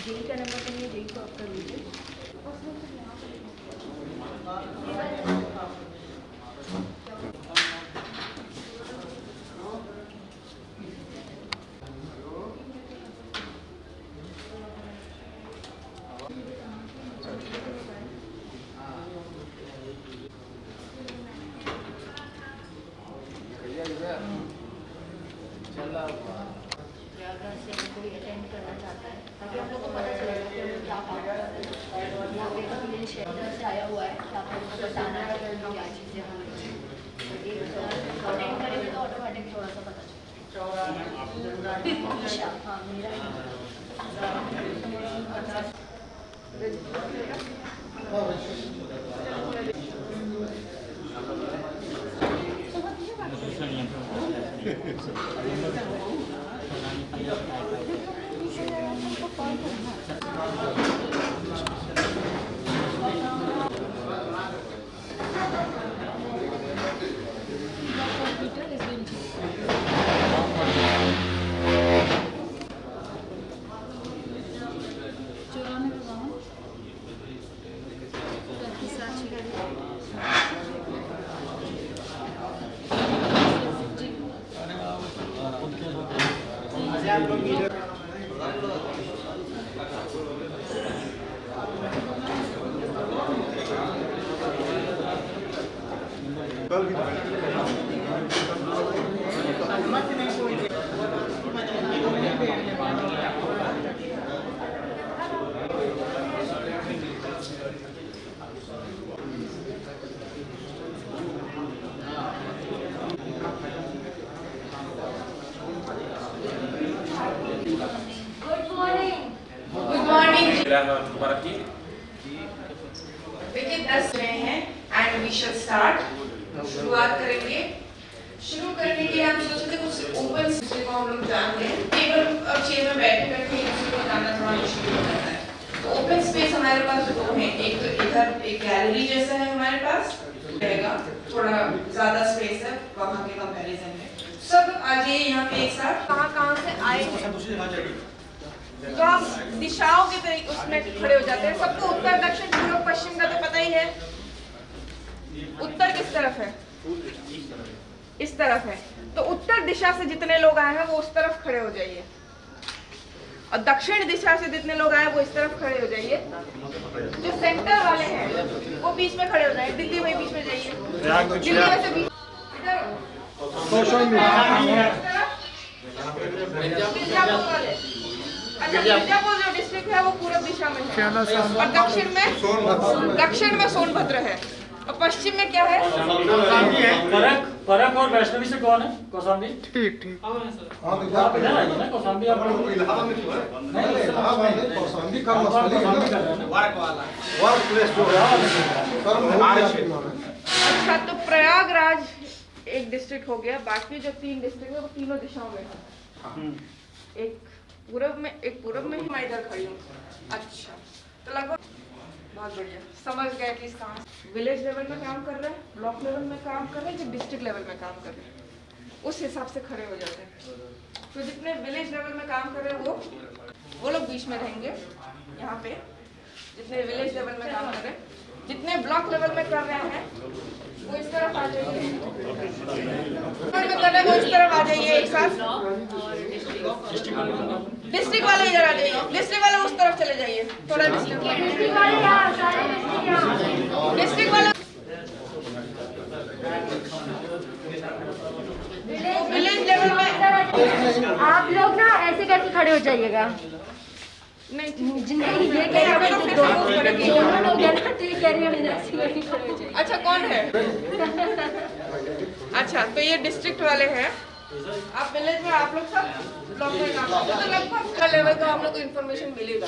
JEE का number तो नहीं, जेई को आप कर लीजिए। प्रयागराज से अगर कोई अटेंड करना चाहता है ताकि आप लोग को पता चलेगा कि हम क्या काम कर रहे हैं। यहाँ पे एक्सपीरियंस शेयर से आया हुआ है, आप लोगों को बताना है कि क्या चीज़ें हमें एक अटेंड करेंगे तो ऑटोमेटिक थोड़ा सा पता चलेगा। ईशा, हाँ मेरा देखिए 10 रहे हैं एंड वी शुड स्टार्ट। शुरुआत करेंगे। शुरू करने के लिए हम सोचे थे कुछ ओपन स्पेस को हम लोग जान लें। टेबल और चेयर में बैठे बैठे एक दूसरे को जानना थोड़ा मुश्किल हो जाता है। तो ओपन स्पेस हमारे पास दो हैं। एक तो इधर एक गैलरी जैसा है हमारे पास रहेगा, थोड़ा ज्यादा स्पेस है वहाँ के कंपैरिजन में। सब आ जाइए यहाँ पे एक साथ। कहाँ से आए हैं तो आप दिशाओं के तरीके उसमें खड़े हो जाते हैं। सबको उत्तर दक्षिण पूर्व पश्चिम का तो पता ही है। उत्तर किस तरफ है? इस तरफ है। तो उत्तर दिशा से जितने लोग आए हैं वो उस तरफ खड़े हो जाइए, और दक्षिण दिशा से जितने लोग आए वो इस तरफ खड़े हो जाइए। जो सेंटर वाले हैं वो बीच में खड़े हो जाए। दिल्ली में बीच में जाइए, दिल्ली में से बीच मिर्जापुर जो डिस्ट्रिक्ट है वो पूर्व दिशा में है, और दक्षिण में सोनभद्र है, और पश्चिम में क्या है? परख और वैष्णवी से कौन है? कौशाम्बी। ठीक ठीक। कौशाम्बी अच्छा, तो प्रयागराज एक डिस्ट्रिक्ट हो गया। बाकी जो 3 डिस्ट्रिक्ट है वो तीनों दिशाओं में है। एक पूरब में ही मैं इधर खड़ी हूँ। अच्छा, तो लगभग बहुत बढ़िया समझ गए कि कहाँ विलेज लेवल में काम कर रहे हैं, ब्लॉक लेवल में काम कर रहे हैं, कि डिस्ट्रिक्ट लेवल में काम कर रहे हैं, उस हिसाब से खड़े हो जाते हैं। तो जितने विलेज लेवल में काम कर रहे हैं वो लोग बीच में रहेंगे यहाँ पे। जितने विलेज लेवल में काम कर रहे हैं, जितने ब्लॉक लेवल में कर रहे हैं वो इस तरफ आ जाइए। में कर रहे हैं वो इस तरफ आ जाइए एक साथ। डिस्ट्रिक्ट वाले इधर आ जाइए, डिस्ट्रिक्ट वाले उस तरफ चले जाइए। थोड़ा डिस्ट्रिक्ट वाले विलेज लेवल में आप लोग ना ऐसे करके खड़े हो जाइएगा। नहीं, ये कह रहे हैं दोनों लोग हैं ना, तो ये कह रही है। अच्छा, कौन है? अच्छा, तो ये डिस्ट्रिक्ट वाले हैं। आप विलेज में आप लोग सब ब्लॉक में काम करते हैं, तो लगभग लेवल का आप लोग को इन्फॉर्मेशन मिलेगा।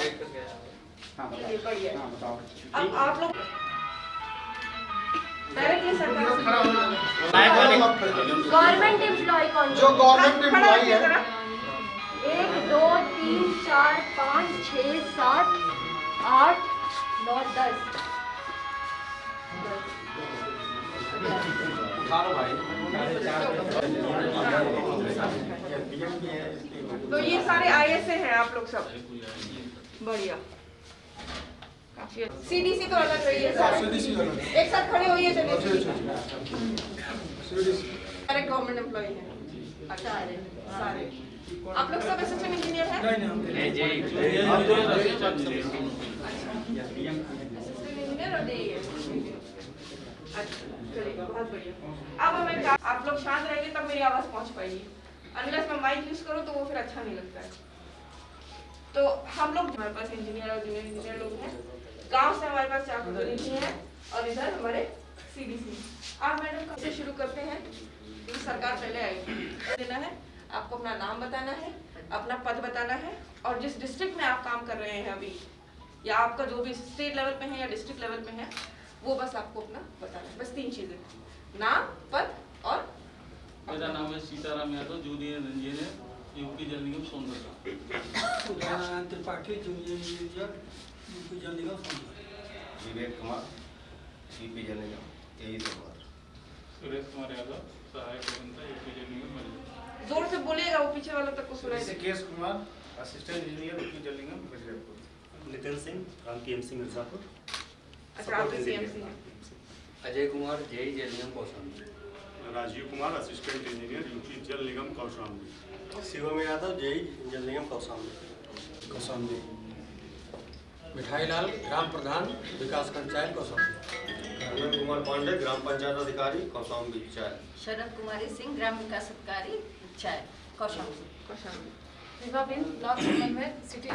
बढ़िया। अब आप लोग डायरेक्टली गवर्नमेंट एम्प्लॉय कौन? जो गवर्नमेंट एम्प्लॉय है 1 2 3 4 5 6 7 8 9 10 तो ये सारे ISA हैं आप लोग सब, बढ़िया, काफी अच्छा। CDC तो अलग रही है सारे, एक साथ खड़े होइए चलिए। सारे गवर्नमेंट एम्प्लॉय हैं, अच्छा सारे। आप लोग सब असिस्टेंट इंजीनियर हैं? असिस्टेंट इंजीनियर और DE है। अच्छा चलिए बहुत बढ़िया। अब हमें आप लोग शांत रहेंगे तब मेरी आवाज पहुंच पाएगी, अनलेस मैं माइक यूज करूं तो वो फिर अच्छा नहीं लगता है। तो हम लोग, हमारे पास इंजीनियर और जूनियर इंजीनियर लोग हैं, गांव से हमारे पास 4 प्रतिनिधि हैं और इधर हमारे CDC। आप मैडम से शुरू करते हैं, क्योंकि सरकार पहले आएगी। देना है आपको, अपना नाम बताना है, अपना पद बताना है और जिस डिस्ट्रिक्ट में आप काम कर रहे हैं अभी, या आपका जो भी स्टेट लेवल पे है या डिस्ट्रिक्ट लेवल पे है, वो बस आपको अपना बताना है। बस 3 चीजें, नाम, पद और। मेरा नाम है Sitaram Yadav, junior engineer, UP Jal Nigam Sonbhadra. Tripathi, junior engineer, UP Jal Nigam Sonbhadra. Vivek Kumar, UP Jal Nigam, यही सोनभद्र। सुरेश कुमार यादव, सहायक अभियंता, यूपी जल निगम मिर्जापुर। जोर से बोलिएगा, वो पीछे वालों तक को सुनाई दे। Rishikesh Kumar, assistant engineer, UP Jal Nigam Mirzapur. Nitin Singh, PMC Mirzapur. अच्छा आप CMC हैं। Ajay Kumar, JE Jal Nigam Kaushambi. Rajiv Kumar, assistant engineer, UP Jal Nigam Kaushambi. Shivam Yadav, JE Jal Nigam Kaushambi. मिठाई लाल, ग्राम प्रधान, विकास पंचायत कौशाम्बी। अरुण कुमार पांडे, ग्राम पंचायत अधिकारी, कौशाम्बी चाय। शरद कुमारी सिंह, ग्राम विकास अधिकारी, चाय, कौशाम्बी। विभा बिन, ब्लॉक समन्वयक, city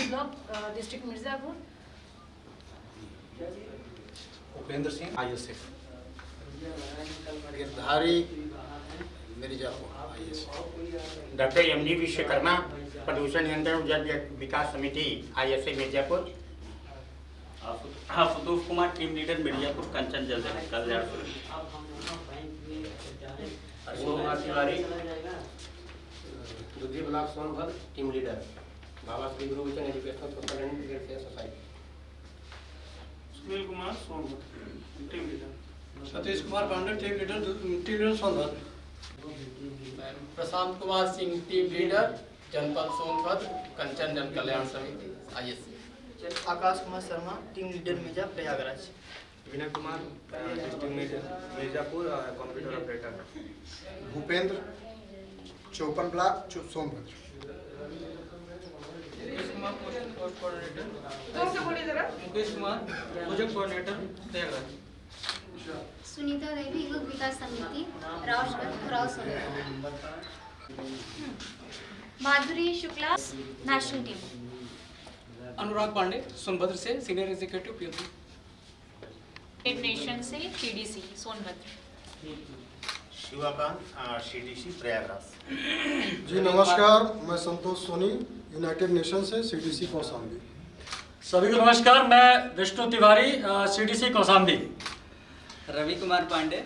block, district Mirzapur. Upendra Singh, ISF। Girdhari, Mirzapur, ISF। Doctor MG Vishwakarma, Pradushan Niyantran Jal Vikas Samiti, ISA Mirzapur. Ashutosh Kumar, team leader Mirzapur, Kanchan Jal Kalyan Samiti. Ashwini Kumar Tiwari, Dudhi block Sonbhadra, team leader, Baba Shri Guru Vachan educational social and welfare society. Sunil Kumar, Sonbhadra, team leader. Satish Kumar Pandey, team leader Sonbhadra. Prashant Kumar Singh, team leader, जनपद Sonbhadra, Kanchan Jan Kalyan Samiti, ISA। Akash Kumar Sharma, team leader Mirza Prayagraj. Vinay Kumar, district Mirzapur, computer operator. Bhupendra, Chopan block, Sonbhadra. Mukesh Kumar, post coordinator. जोर से बोलिए जरा। Mukesh Kumar, project coordinator, Prayagraj. Sunita Devi, Yug Vikas Samiti, राउस। Madhuri Shukla, national team. Anurag Pandey, Sonbhadra से senior executive PMC। Nation से CDC Sonbhadra. Shivakant, CDC Prayagraj. जी नमस्कार, मैं संतोष सोनी, यूनाइटेड नेशन से CDC कौशाम्बी। सभी को नमस्कार, मैं विष्णु तिवारी, CDC कौशाम्बी। रवि कुमार पांडे,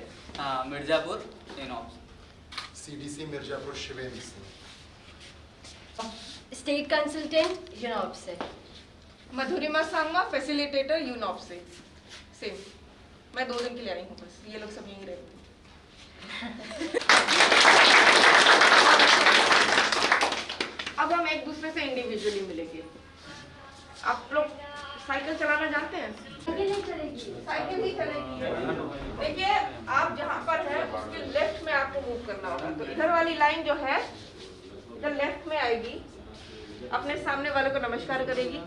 मिर्जापुर, इनऑप्स। CDC Mirzapur, Shivendra Singh. State consultant, UNOPS से। मधुरिमा सांगा, फैसिलिटेटर, यूनॉप से। सेम, मैं 2 दिन के लिए आई हूँ बस, ये लोग सब यहीं रहते हैं। अब हम एक दूसरे से इंडिविजुअली मिलेंगे। आप लोग साइकिल चलाना जानते हैं? साइकिल ही चलेगी। देखिए आप जहाँ पर हैं उसके लेफ्ट में आपको मूव करना होगा, तो इधर वाली लाइन जो है इधर लेफ्ट में आएगी, अपने सामने वाले को नमस्कार करेगी।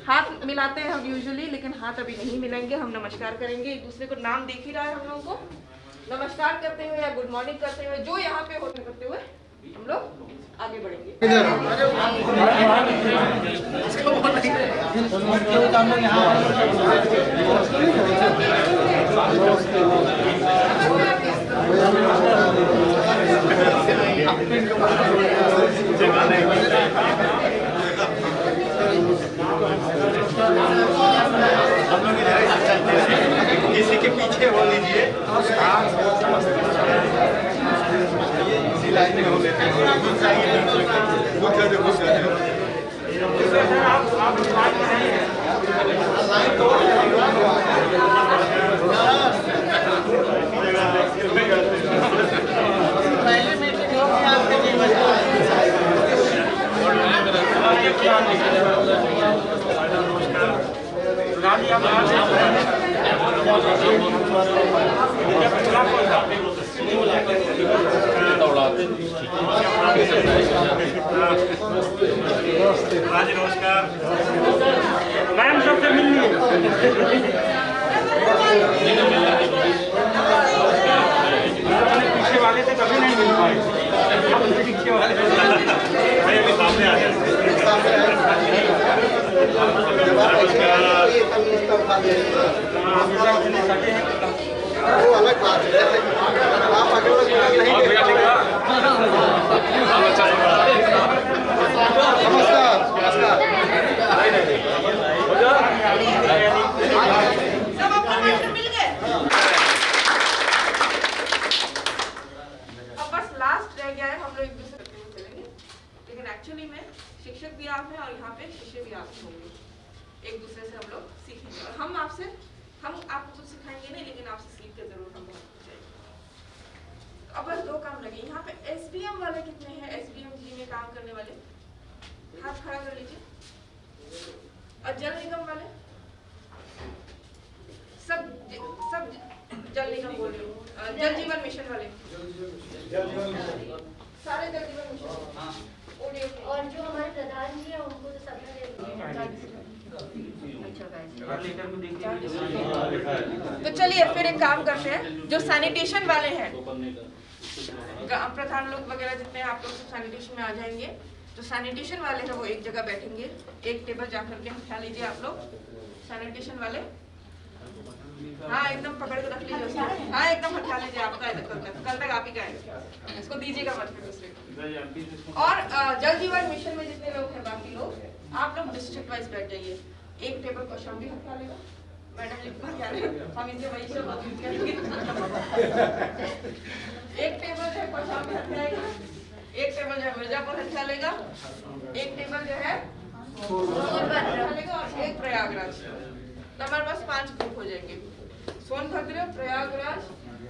हाथ मिलाते हैं हम यूजुअली, लेकिन हाथ अभी नहीं मिलाएंगे, हम नमस्कार करेंगे। एक दूसरे को नाम देख ही रहा है हम लोगों को, नमस्कार करते हुए या गुड मॉर्निंग करते हुए, जो यहाँ पे होते करते हुए हम लोग आगे बढ़ेंगे। किसी के पीछे हो लीजिए, इसी लाइन में हो लेते हैं। नमस्कार मैम, सबसे मिल पीछे वाले से कभी नहीं मिल पाए, पीछे वाले अभी सामने आ गए। वो अलग बात है, आप अगर एक्चुअली में शिक्षक भी आप हैं और यहाँ पे शिष्य भी आप होंगे। एक दूसरे से हम लोग सीखेंगे और हम आपको कुछ सिखाएंगे नहीं, लेकिन आपसे सीख के जरूर हम अब बस दो काम लगे। यहाँ पे एसबीएम वाले कितने हैं? एसबीएम जी में काम करने वाले हाथ खड़ा कर लीजिए। और जल निगम वाले सब जल निगम बोल रहे हो, जल जीवन मिशन वाले सारे जल जीवन मिशन। और जो हमारे प्रधान जी हैं उनको तो सबने तो चलिए फिर एक काम करते हैं, जो सैनिटेशन वाले हैं प्रधान लोग वगैरह जितने हैं, आप लोग सब सैनिटेशन में आ जाएंगे। जो सैनिटेशन वाले हैं वो एक जगह बैठेंगे, एक टेबल जाकर के हटा लीजिए आप लोग। सैनिटेशन वाले हाँ एकदम पकड़ के रख लीजिए उसको, हाँ एकदम हटा लीजिए। आपका कल तक आप ही का है, इसको दीजिएगा मत फिर दूसरे को। और जल जीवन मिशन में जितने लोग हैं बाकी लोग, आप लोग डिस्ट्रिक्ट वाइज बैठ जाइए। एक टेबल कौशाम्बी हटा लेगा, मैडम लिख कर हम इनसे वही सब करेंगे। एक टेबल जो है कौशाम्बी हटा लेगा, एक टेबल जो है मिर्जापुर हटा लेगा, एक टेबल जो है हटा लेगा और एक प्रयागराज। तो हमारे पास 5 ग्रुप हो जाएंगे। सोनभद्र, प्रयागराज,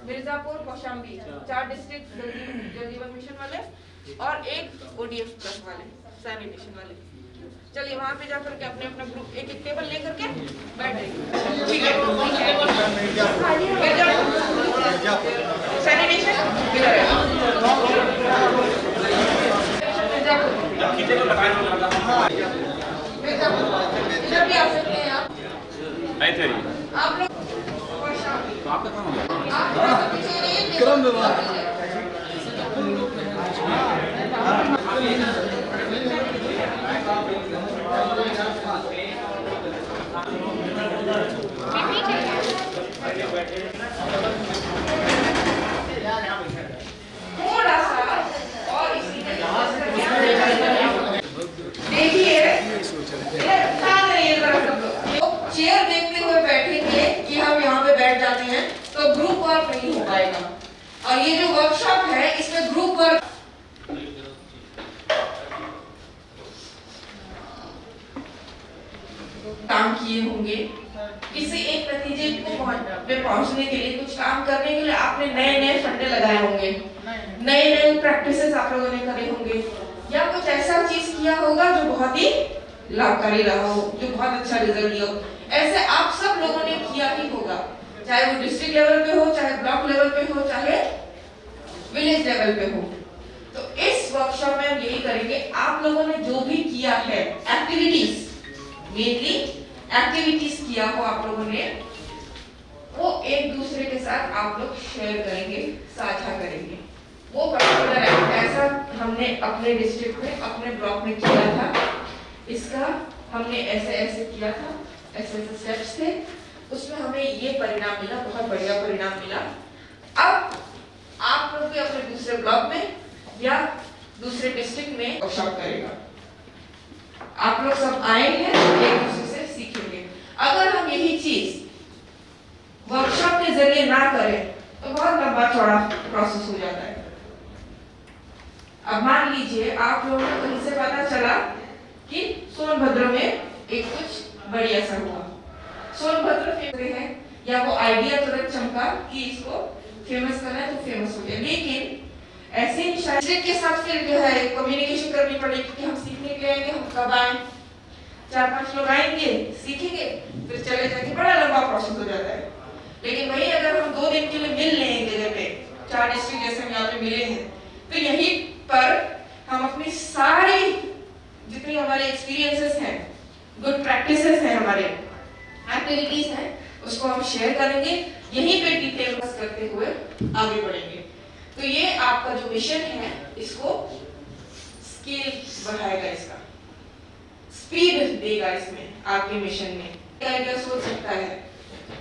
मिर्जापुर, कौशाम्बी, 4 डिस्ट्रिक्ट जल जीवन मिशन वाले और एक ओडीएफ प्लस वाले सैनिटेशन वाले। चलिए वहां पे जाकर के अपने अपना ग्रुप एक टेबल लेकर के बैठ जाइए। ठीक है, सैनिटेशन इधर है, इधर भी आ सकते हैं आप लोग। आपका काम है क्रम व्यवहार। थोड़ा सा और इसी में देखिए चेयर देखते हुए बैठेंगे कि हम यहाँ पे बैठ जाते हैं तो ग्रुप वर्क नहीं हो पाएगा। और ये जो वर्कशॉप है इसमें ग्रुप वर्क काम किए होंगे। किसी एक नतीजे को पहुंचने के लिए, कुछ काम करने के लिए आपने नए नए फंडे लगाए होंगे, नए नए प्रैक्टिसेस आप लोगों ने करे होंगे, या कुछ ऐसा चीज किया होगा जो बहुत ही लाभकारी रहा हो, जो बहुत अच्छा रिजल्ट दिया हो। ऐसे आप सब लोगों ने किया ही होगा, चाहे वो डिस्ट्रिक्ट लेवल पे हो, चाहे ब्लॉक लेवल पे हो, चाहे विलेज लेवल पे हो। तो इस वर्कशॉप में हम यही करेंगे, आप लोगों ने जो भी किया है एक्टिविटीज, मेनली एक्टिविटीज किया हो आप लोगों ने, वो एक दूसरे के साथ आप लोग शेयर करेंगे, साझा करेंगे। वो पर्टिकुलर ऐसा हमने अपने डिस्ट्रिक्ट में, अपने ब्लॉक में किया था, इसका हमने ऐसे ऐसे किया था, ऐसे ऐसे स्टेप्स थे, उसमें हमें ये परिणाम मिला, बहुत बढ़िया परिणाम मिला। अब आप लोग भी अपने दूसरे ब्लॉक में या दूसरे डिस्ट्रिक्ट में वर्कशॉप करेगा। आप लोग सब आए हैं, एक दूसरे से सीखेंगे। अगर हम यही चीज वर्कशॉप के जरिए ना करें तो बहुत लंबा चौड़ा प्रोसेस हो जाता है। अब मान लीजिए आप लोगों को कहीं से पता एक कुछ बढ़िया सा हुआ। सोनभद्र फेमस है या वो आइडिया तुरंत चमका कि इसको फेमस करना है तो फेमस हो गया, लेकिन ऐसे ही शायद के साथ फिर जो है कम्युनिकेशन करनी पड़ेगी कि हम सीखने के लिए आएंगे, हम कब आए, 4-5 लोग आएंगे सीखेंगे फिर चले जाएंगे, बड़ा लंबा प्रोसेस हो जाता है। लेकिन वही अगर हम 2 दिन के लिए मिल लें एक जगह पे, 4 डिस्ट्रिक्ट जैसे हम यहाँ पे मिले हैं, तो यहीं पर हम अपनी सारी जितनी हमारे एक्सपीरियंसेस हैं, गुड प्रैक्टिसेस हैं, हमारे एक्टिविटीज हैं, उसको हम शेयर करेंगे, यहीं पे डिटेल करते हुए आगे बढ़ेंगे। तो ये आपका जो मिशन है इसको स्केल बढ़ाएगा, इसका स्पीड देगा इसमें आपके मिशन में। आइडिया सोच सकता है,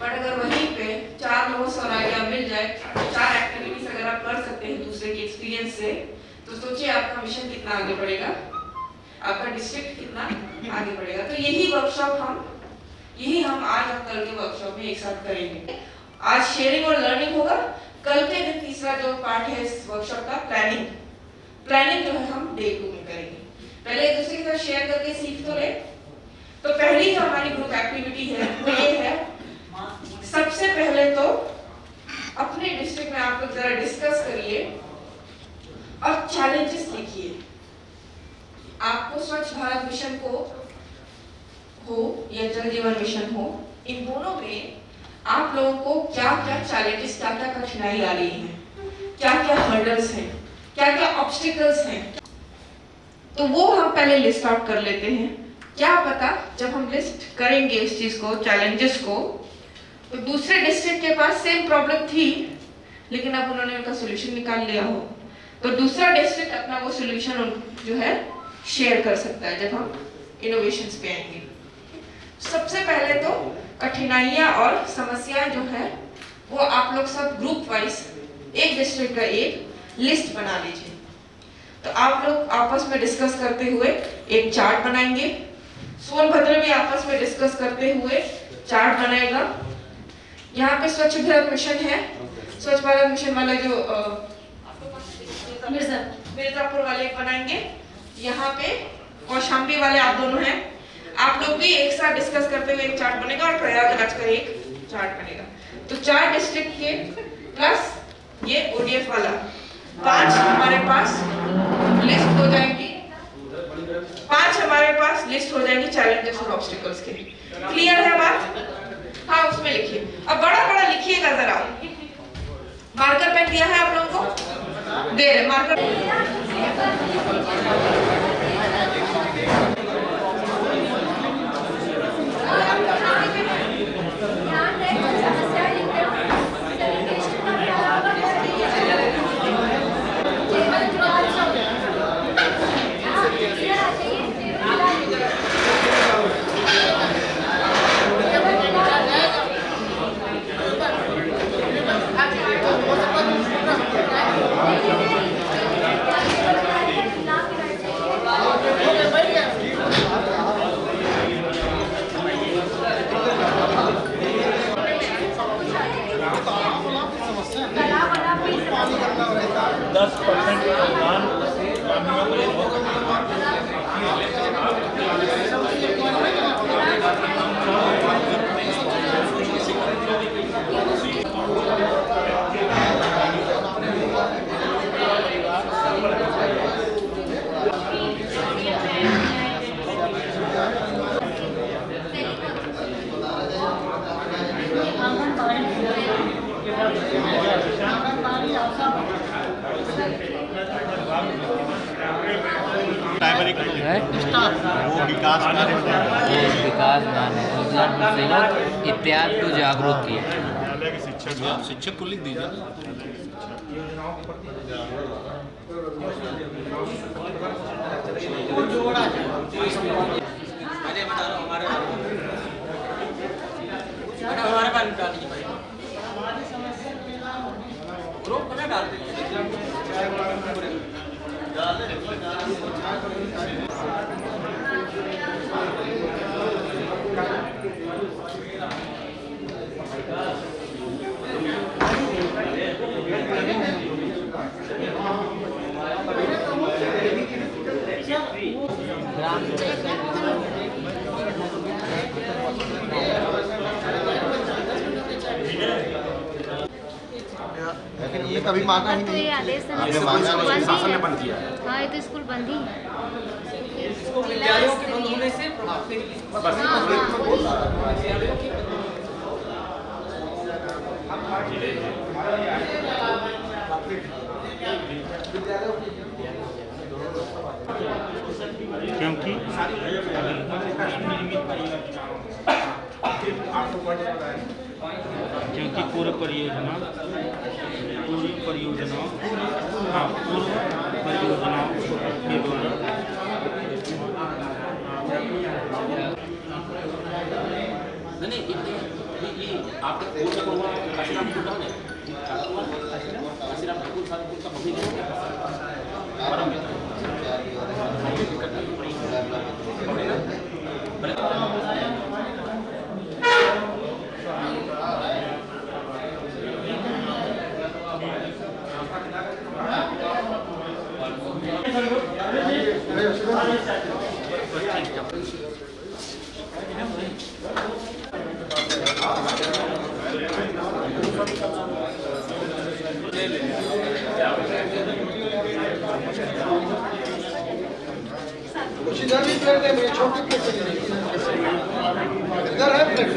पर अगर वहीं पे 4 लोगों से और आइडिया मिल जाए, 4 एक्टिविटीज अगर आप कर सकते हैं दूसरे के एक्सपीरियंस से, तो सोचिए आपका मिशन कितना आगे बढ़ेगा, आपका डिस्ट्रिक्ट कितना आगे बढ़ेगा। तो यही वर्कशॉप हम आज और कल के वर्कशॉप में एक साथ करेंगे। आज शेयरिंग और लर्निंग होगा, कल के दिन तीसरा जो पार्ट है इस वर्कशॉप का प्लानिंग जो है हम डे 2 में करेंगे। पहले एक दूसरे के साथ शेयर करके सीख तो ले। तो पहली जो हमारी ग्रुप एक्टिविटी है वो ये है, सबसे पहले तो अपने डिस्ट्रिक्ट में आप लोग जरा डिस्कस करिए और चैलेंजेस लिखिए। आपको स्वच्छ भारत मिशन को हो या जल जीवन मिशन हो, इन दोनों में आप लोगों को क्या क्या चैलेंजेस, क्या क्या कठिनाई आ रही है, क्या क्या हर्डल्स हैं, क्या क्या ऑब्स्टिकल्स हैं, तो वो हम पहले लिस्ट आउट कर लेते हैं। क्या पता जब हम लिस्ट करेंगे इस चीज को, चैलेंजेस को, तो दूसरे डिस्ट्रिक्ट के पास सेम प्रॉब्लम थी लेकिन अब उन्होंने उनका सोल्यूशन निकाल लिया हो, तो दूसरा डिस्ट्रिक्ट अपना वो सोल्यूशन जो है शेयर कर सकता है जब हम इनोवेशंस पे आएंगे। सबसे पहले तो कठिनाइयां और समस्याएं जो है वो आप लोग सब ग्रुप वाइज एक डिस्ट्रिक्ट का एक लिस्ट बना लीजिए। तो आप लोग आपस में डिस्कस करते हुए एक चार्ट बनाएंगे, सोनभद्र भी आपस में डिस्कस करते हुए चार्ट बनाएगा। यहाँ पे स्वच्छ भारत मिशन है, स्वच्छ भारत मिशन वाला जो मिर्जापुर वाले बनाएंगे, यहाँ पे कौशाम्बी वाले आप दोनों हैं, आप लोग भी एक साथ डिस्कस करते हुए एक चार्ट बनेगा और प्रयागराज का एक चार्ट बनेगा। तो 4 डिस्ट्रिक्ट के प्लस ये ओडीएफ वाला 5 हमारे पास लिस्ट हो जाएंगी, 5 हमारे पास लिस्ट हो जाएंगी चैलेंजेस और ऑब्स्टिकल्स के। क्लियर है बात? हाँ, उसमें लिखिए। अब बड़ा बड़ा लिखिएगा जरा। मार्कर पेन दिया है आप लोगों को? दे रहे मार्कर। इत्यादि को जागरूक किया। शिक्षक को लिख दीजिए। हमारे पास डाल दीजिए, ग्रुप में डाल दीजिए। अभी मांगा ही तो नहीं। ये आदेश है आपने मांगा नहीं, बंद शासन ही ने है। बंद किया है। हाँ ये तो स्कूल बंद ही है। विद्यालयों के बंद होने से क्योंकि पूर्व परियोजनाओं के द्वारा नहीं आपका कोर्स हुआ काशीराम का है काशीराम ठाकुर साहब का मम्मी नहीं है कुछ इधर भी प्लेट है, मेरी छोटी प्लेट है, इधर है प्लेट।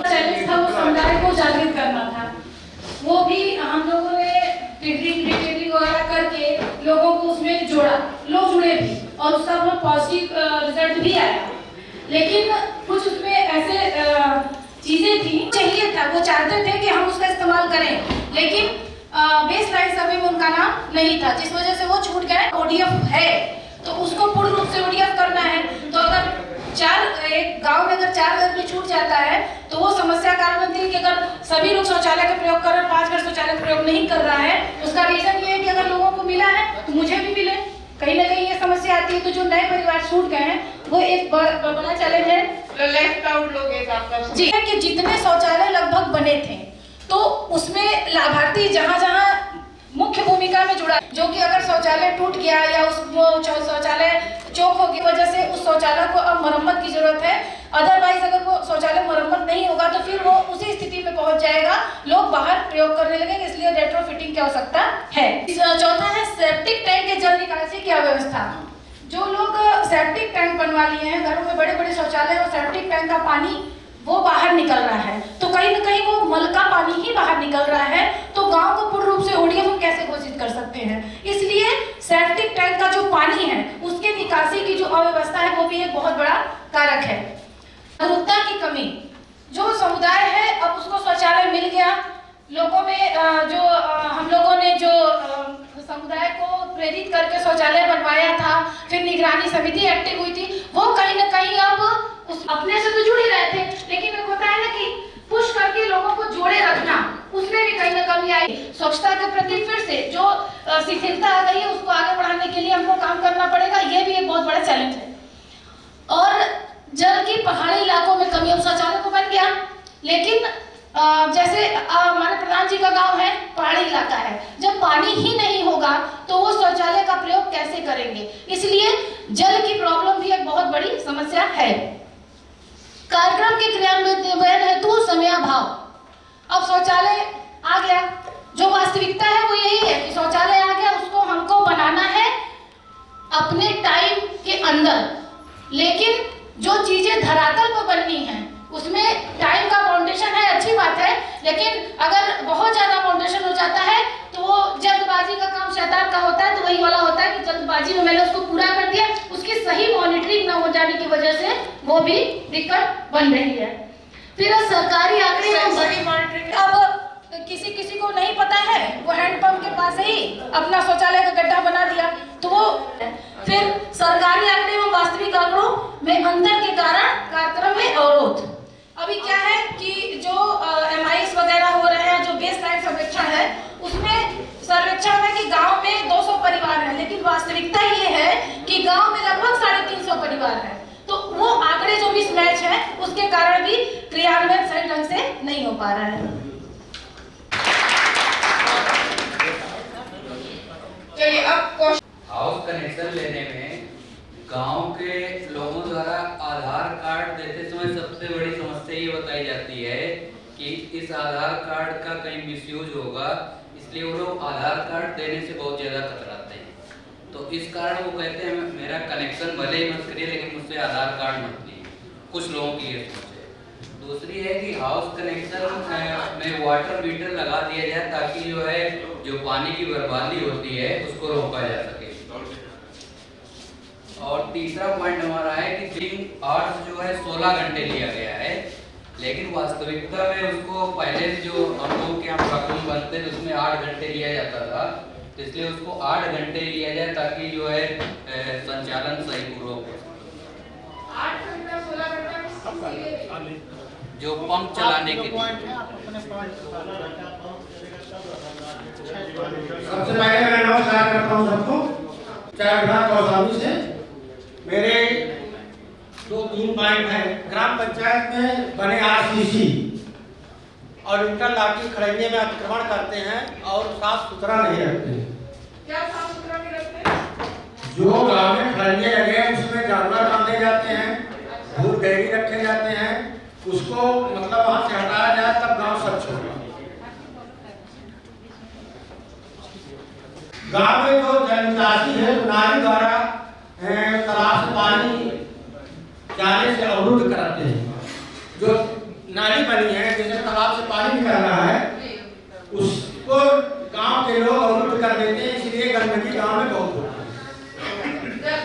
चैलेंज था वो समुदाय को जागृत करना था। वो भी हम लोगों ने ट्रेनिंग वगैरह करके लोगों को उसमें जोड़ा, लोग जुड़े भी और उसका बहुत पॉजिटिव रिजल्ट भी आया। लेकिन कुछ उसमें ऐसे चीजें थी, चाहिए था, वो चाहते थे कि हम उसका इस्तेमाल करें, लेकिन बेस लाइन सर्वे में उनका नाम नहीं था, जिस वजह से वो छूट गए। ओडीएफ है तो उसको पूर्ण रूप से ओडीएफ करना है, तो अगर एक गांव में अगर 4 घर भी छूट जाता है तो वो समस्या कारण बनती है कि अगर सभी लोग शौचालय का प्रयोग कर रहे हैं, 5 घर शौचालय का प्रयोग नहीं कर रहा है, उसका रीजन ये है कि अगर लोगों को मिला है तो मुझे भी मिले, कहीं ना कहीं ये समस्या आती है। तो जो नए परिवार छूट गए हैं वो एक बड़ा चैलेंज है। लेफ्ट आउट लोग एक आपका जी है कि जितने शौचालय लगभग बने थे तो उसमें लाभार्थी जहाँ मुख्य भूमिका में जुड़ा, जो कि अगर शौचालय टूट गया या उस शौचालय चौक होगी वजह से उस शौचालय को अब मरम्मत की जरूरत है। अदरवाइज अगर वो शौचालय मरम्मत नहीं होगा तो फिर वो उसी स्थिति में पहुंच जाएगा, लोग बाहर प्रयोग करने लगेंगे, इसलिए रेट्रोफिटिंग की आवश्यकता है। चौथा है सेप्टिक टैंक के जल निकासी की अव्यवस्था। जो लोग सेप्टिक टैंक बनवा लिए हैं घरों में, बड़े बड़े शौचालय और सेप्टिक टैंक का पानी वो बाहर निकल रहा है, तो कहीं ना कहीं वो मल का पानी ही बाहर निकल रहा है, तो गांव को पूर्ण रूप से ओडीएफ हम कैसे घोषित कर सकते हैं। इसलिए सेप्टिक टैंक का जो पानी है उसके निकासी की जो अव्यवस्था है वो भी एक बहुत बड़ा कारक है। जागरूकता की कमी, जो समुदाय है अब उसको शौचालय मिल गया, लोगों में जो हम लोगों ने जो समुदाय को प्रेरित करके शौचालय बनवाया था, फिर निगरानी समिति एक्टिव हुई थी, वो कहीं ना कहीं अब उस अपने से तो जुड़ ही रहे थे, लेकिन एक होता है ना कि पुश करके लोगों को जोड़े रखना, उसमें भी कहीं ना कमी आई। स्वच्छता के प्रति फिर से जो शिथिलता आ गई है उसको आगे बढ़ाने के लिए हमको काम करना पड़ेगा, ये भी एक बहुत बड़ा चैलेंज है। और जल की पहाड़ी इलाकों में कमी, अब शौचालय तो बन गया, लेकिन जैसे हमारे हनुमान जी का गांव है, पहाड़ी इलाका है, जब पानी ही नहीं होगा तो वो शौचालय का प्रयोग कैसे करेंगे। इसलिए जल की प्रॉब्लम भी एक बहुत बड़ी समस्या है। कार्यक्रम के क्रियान्वयन हेतु समयाभाव। अब शौचालय आ गया, जो वास्तविकता है वो यही है कि शौचालय आ गया, उसको हमको बनाना है अपने टाइम के अंदर, लेकिन जो चीजें धरातल पर बननी है उसमें टाइम का फाउंडेशन है, अच्छी बात है, लेकिन अगर बहुत ज्यादा फाउंडेशन हो जाता है तो वो जल्दबाजी का काम शैतान का होता है। तो वही वाला होता है कि जल्दबाजी में मैंने उसको पूरा कर दिया, उसकी सही मॉनिटरिंग न हो जाने की वजह से वो भी दिक्कत बन रही है। फिर सरकारी आंकड़े अब किसी किसी को नहीं पता है, वो हैंडपंप के पास ही अपना शौचालय का गड्ढा बना दिया, तो वो फिर सरकारी आंकड़े एवं वास्तविक आंकड़ों में अंतर के कारण कार्यक्रम में अवरोध। अभी क्या है कि जो MIS वगैरह हो रहे हैं, जो बेस लाइन सर्वेक्षण है, उसमें सर्वेक्षण में कि गांव में 200 परिवार हैं, लेकिन वास्तविकता ये है कि गांव में लगभग 350 परिवार हैं। तो वो आंकड़े जो मिसमैच है उसके कारण भी क्रियान्वयन सही ढंग से नहीं हो पा रहा है। चलिए अब हाउस कनेक्शन लेने में गांव के लोगों द्वारा आधार कार्ड देते समय सबसे बड़ी समस्या ये बताई जाती है कि इस आधार कार्ड का कहीं मिसयूज होगा, इसलिए वो लोग आधार कार्ड देने से बहुत ज्यादा कतराते हैं। तो इस कारण वो कहते हैं मेरा कनेक्शन भले ही मत करिए लेकिन मुझसे आधार कार्ड मत लीजिए, कुछ लोगों की ये सोच है। दूसरी है कि हाउस कनेक्शन में वाटर मीटर लगा दिया जाए ताकि जो पानी की बर्बादी होती है उसको रोका जा सके। और तीसरा पॉइंट हमारा है कि ड्रिंकिंग आवर्स जो है 16 घंटे लिया गया है, लेकिन वास्तविकता में उसको पहले जो हम लोग के यहाँ प्रॉब्लम बनते थे उसमें 8 घंटे लिया जाता था, तो इसलिए उसको 8 घंटे लिया जाए ताकि जो है संचालन सही पूर्वक हो। 8 घंटा 16 घंटा जो पंप चलाने के लिए सबसे पहले मैं नमस्कार करता हूँ सबको, चाय विभाग कौशाम्बी से। मेरे 2-3 पॉइंट हैं। ग्राम पंचायत में बने RCC और इनका लाठी खड़ंजे में अतिक्रमण करते हैं और साफ सुथरा नहीं रखते। क्या साफ सुथरा नहीं रखते? जो गाँव में खड़ंजे लगे हैं उसमें जानवर बांधे जाते हैं, दूध डेयरी रखे जाते हैं, उसको मतलब वहाँ से हटाया जाए तब गाँव स्वच्छ होगा। गाँव में जो जल निकासी है नाली द्वारा तालाब से पानी जाने से अवरुद्ध कराते हैं। जो नाली बनी है जैसे तालाब से पानी निकल रहा है उसको गांव के लोग अवरुद्ध कर देते हैं, इसलिए गंदगी गांव में बहुत होती है।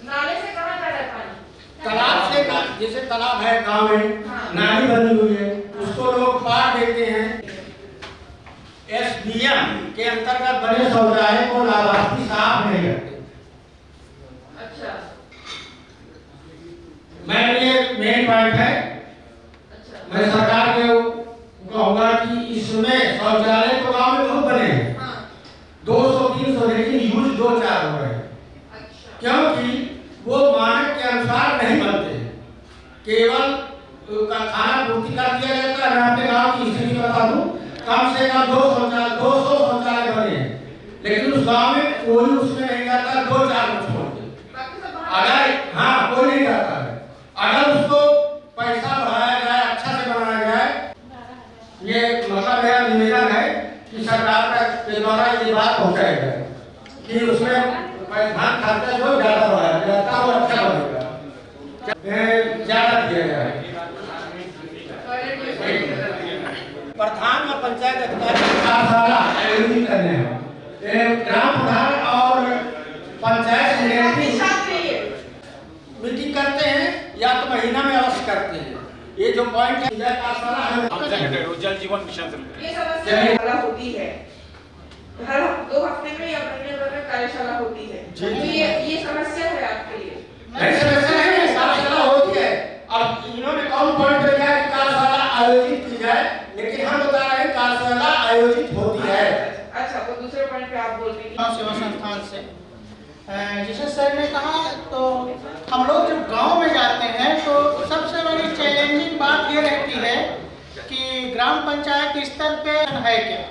नाले से कहाँ जा रहा है पानी? तालाब से, जैसे तालाब है गांव में, नाली बनी हुई है उसको लोग पार देते हैं। SBM के अंतर्गत बने शौचालय को लाभार्थी साफ नहीं करते। अच्छा, ये मेन पॉइंट है। अच्छा, मैं सरकार को कहूँगा कि इसमें शौचालय तो गाँव में बहुत बने हैं, 200-300, लेकिन यूज 2-4 हो रहे हैं। अच्छा, क्योंकि वो मानक के अनुसार नहीं बनते, केवल खाना पूर्ति कर दिया जाता है। मैं अपने गाँव की स्थिति बता दूं, कम से कम 200 शौचालय बने हैं, लेकिन उस गांव में कोई उसमें नहीं जाता, 2-4 लोग छोड़ते। अगर कोई नहीं जाता है, अगर उसको पैसा बढ़ाया जाए, अच्छा से बनाया जाए, ये मतलब मेरा निवेदन है कि सरकार के द्वारा ये बात पहुंचाई जाए कि उसमें धन खर्चा जो ज्यादा बढ़ाया जाता है वो अच्छा बनेगा, ज्यादा दिया जाए। प्रधान और पंचायत अधिकारी कार्यशाला आयोजित करने हैं। ग्राम प्रधान और पंचायत मीटिंग करते हैं या तो महीना में अवश्य करते हैं। ये जो पॉइंट है जल जीवन मिशन ये समस्या होती है हर 2 हफ्ते में या महीने भर में कार्यशाला होती है, तो ये समस्या है आपके लिए? नहीं, समस्या नहीं है, कार्यशाला होती है। अब इन्होंने कौन पॉइंट लिया है कि कार्यशाला आयोजित की जाए, लेकिन हम बता रहे हैं कार्यशाला आयोजित होती है। अच्छा, वो दूसरे पॉइंट पे आप बोल रही थी सेवा संस्थान से। जैसे सर ने कहा, तो हम लोग जब गांव में जाते हैं तो सबसे बड़ी चैलेंजिंग बात ये रहती है कि ग्राम पंचायत स्तर पे है क्या।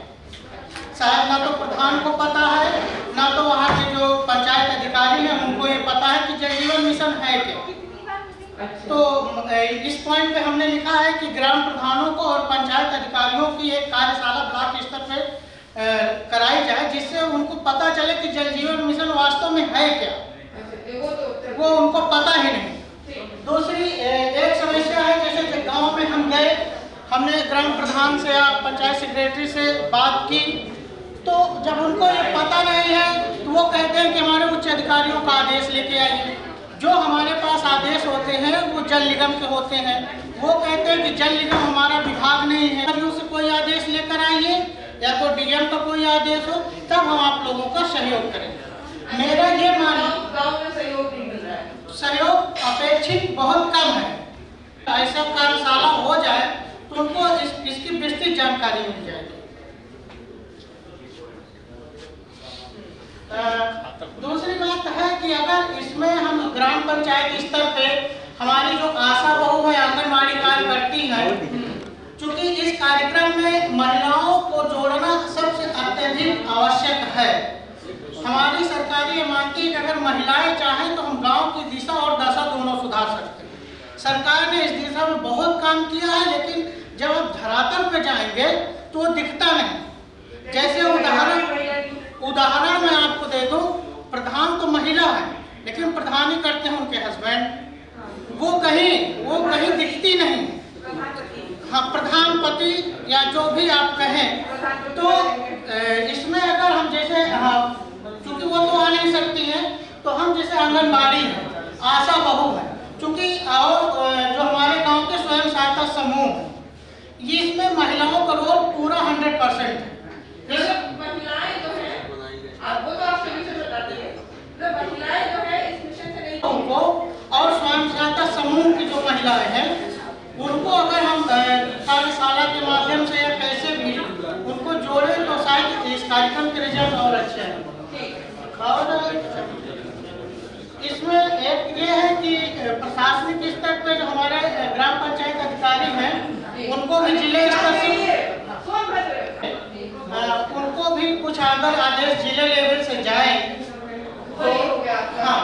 शायद ना तो प्रधान को पता है, ना तो वहाँ के जो पंचायत अधिकारी हैं उनको ये पता है कि जल जीवन मिशन है क्या। तो इस पॉइंट पे हमने लिखा है कि ग्राम प्रधानों को और पंचायत अधिकारियों की एक कार्यशाला ब्लॉक स्तर पे कराई जाए, जिससे उनको पता चले कि जल जीवन मिशन वास्तव में है क्या। वो उनको पता ही नहीं। दूसरी एक समस्या है, जैसे गांव में हम गए, हमने ग्राम प्रधान से या पंचायत सेक्रेटरी से बात की, तो जब उनको ये पता नहीं है तो वो कहते हैं कि हमारे उच्च अधिकारियों का आदेश लेके आइए। जो हमारे पास आदेश होते हैं वो जल निगम के होते हैं। वो कहते हैं कि जल निगम हमारा विभाग नहीं है, से कोई आदेश लेकर आइए या तो डीएम का कोई आदेश हो, तब हम आप लोगों का सहयोग करेंगे। मेरा ये मानना, गांव में सहयोग नहीं मिल रहा है, सहयोग अपेक्षित बहुत कम है। ऐसा कार्यशाला हो जाए तो उनको इसकी विस्तृत जानकारी मिल जाएगी। दूसरी बात है कि अगर इसमें हम ग्राम पंचायत स्तर पे हमारी जो आशा बहू है, आंगनबाड़ी कार्यकर्ती है, चूंकि इस कार्यक्रम में महिलाओं को जोड़ना सबसे अत्यधिक आवश्यक है। हमारी सरकारी ये मानती है कि अगर महिलाएं चाहें तो हम गांव की दिशा और दशा दोनों सुधार सकते हैं। सरकार ने इस दिशा में बहुत काम किया है, लेकिन जब आप धरातल पे जाएंगे तो वो दिखता नहीं। जैसे उदाहरण मैं आपको दे दूं, प्रधान तो महिला है, लेकिन प्रधानी करते हैं उनके हस्बैंड, वो कहीं दिखती नहीं। हाँ, प्रधान पति या जो भी आप कहें, तो इसमें अगर हम जैसे चूंकि वो तो आ नहीं सकती हैं, तो हम जैसे आंगनबाड़ी है, आशा बहू है, चूंकि और जो हमारे गांव के स्वयं सहायता समूह, ये इसमें महिलाओं का रोल पूरा 100% है। महिलाएं जो है, वो तो आप सभी से बताते हैं, तो महिलाएं जो है इस मिशन से नहीं, उनको और स्वयं सहायता समूह की जो महिलाएं हैं उनको अगर हम कार्यशाला के माध्यम से या कैसे भी उनको जोड़े तो शायद इस कार्यक्रम के रिजल्ट और अच्छे हैं। और इसमें एक ये है कि प्रशासनिक स्तर पर जो हमारे ग्राम पंचायत अधिकारी हैं उनको भी जिले स्तर से उनको भी कुछ अगर आदेश जिले लेवल से जाए तो हाँ,